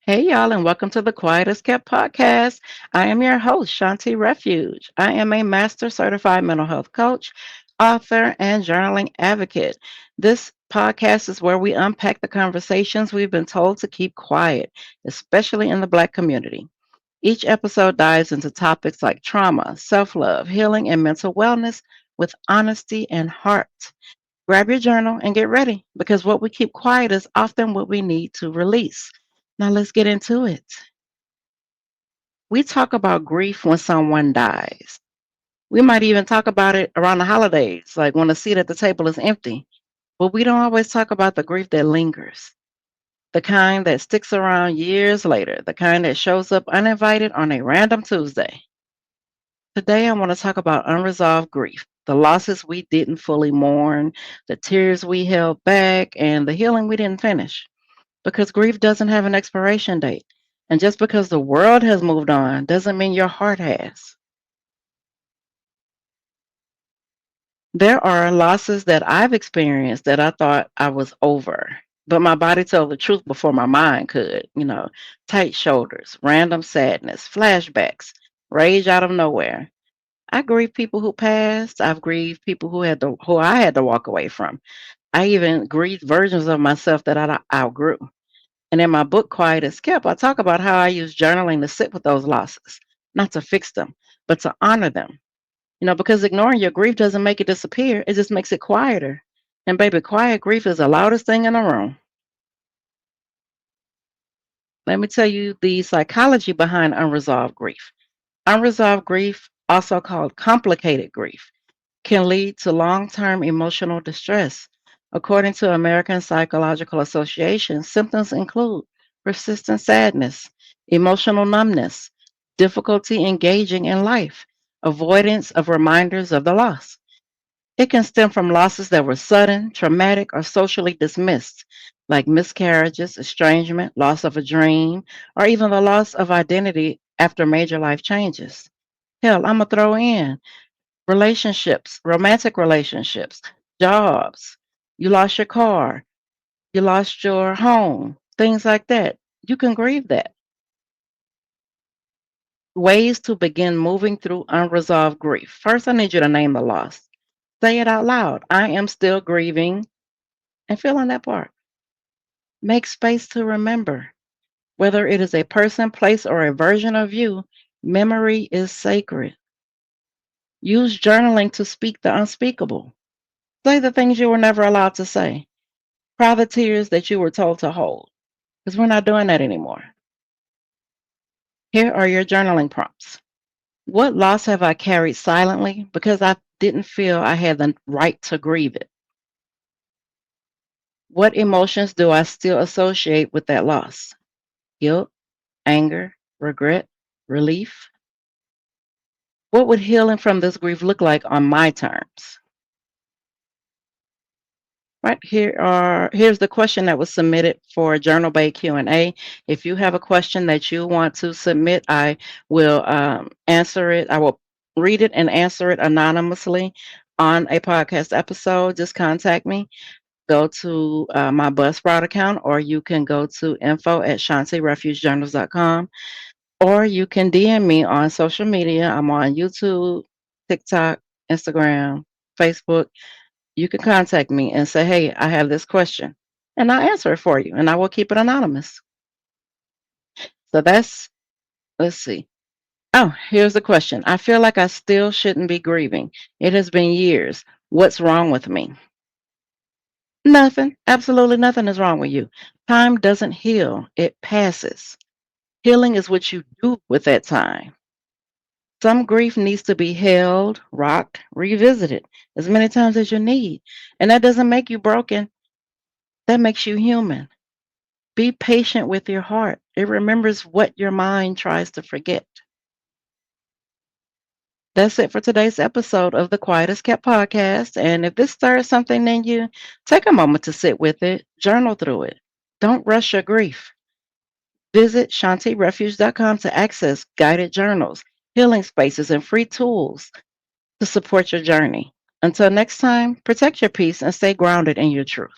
Hey, y'all, and welcome to the Quiet as Kept podcast. I am your host, Shawnti Refuge. I am a master certified mental health coach, author, and journaling advocate. This podcast is where we unpack the conversations we've been told to keep quiet, especially in the Black community. Each episode dives into topics like trauma, self love, healing, and mental wellness with honesty and heart. Grab your journal and get ready because what we keep quiet is often what we need to release. Now let's get into it. We talk about grief when someone dies. We might even talk about it around the holidays, like when the seat at the table is empty. But we don't always talk about the grief that lingers, the kind that sticks around years later, the kind that shows up uninvited on a random Tuesday. Today, I want to talk about unresolved grief, the losses we didn't fully mourn, the tears we held back, and the healing we didn't finish. Because grief doesn't have an expiration date. And just because the world has moved on doesn't mean your heart has. There are losses that I've experienced that I thought I was over, but my body told the truth before my mind could. Tight shoulders, random sadness, flashbacks, rage out of nowhere. I grieve people who passed. I've grieved people who I had to walk away from. I even grieved versions of myself that I outgrew. And in my book, Quiet as Kept, I talk about how I use journaling to sit with those losses, not to fix them, but to honor them. Because ignoring your grief doesn't make it disappear, it just makes it quieter. And baby, quiet grief is the loudest thing in the room. Let me tell you the psychology behind unresolved grief. Unresolved grief, also called complicated grief, can lead to long term emotional distress. According to American Psychological Association, symptoms include persistent sadness, emotional numbness, difficulty engaging in life, avoidance of reminders of the loss. It can stem from losses that were sudden, traumatic, or socially dismissed, like miscarriages, estrangement, loss of a dream, or even the loss of identity after major life changes. Hell, I'm going to throw in relationships, romantic relationships, jobs. You lost your car, you lost your home, things like that. You can grieve that. Ways to begin moving through unresolved grief. First, I need you to name the loss. Say it out loud. I am still grieving and feeling that part. Make space to remember. Whether it is a person, place, or a version of you, memory is sacred. Use journaling to speak the unspeakable. Say the things you were never allowed to say. Cry the tears that you were told to hold, because we're not doing that anymore. Here are your journaling prompts. What loss have I carried silently because I didn't feel I had the right to grieve it? What emotions do I still associate with that loss? Guilt, anger, regret, relief? What would healing from this grief look like on my terms? Right, here's the question that was submitted for Journal Bay Q&A. If you have a question that you want to submit, I will answer it. I will read it and answer it anonymously on a podcast episode. Just contact me. Go to my Buzzsprout account, or you can go to info@ShawntiRefugeJournals.com, or you can DM me on social media. I'm on YouTube, TikTok, Instagram, Facebook. You can contact me and say, hey, I have this question, and I'll answer it for you, and I will keep it anonymous. So let's see. Oh, here's the question. I feel like I still shouldn't be grieving. It has been years. What's wrong with me? Nothing. Absolutely nothing is wrong with you. Time doesn't heal, it passes. Healing is what you do with that time. Some grief needs to be held, rocked, revisited as many times as you need. And that doesn't make you broken, that makes you human. Be patient with your heart. It remembers what your mind tries to forget. That's it for today's episode of the Quiet as Kept podcast. And if this stirs something in you, take a moment to sit with it, journal through it. Don't rush your grief. Visit ShawntiRefuge.com to access guided journals, healing spaces, and free tools to support your journey. Until next time, protect your peace and stay grounded in your truth.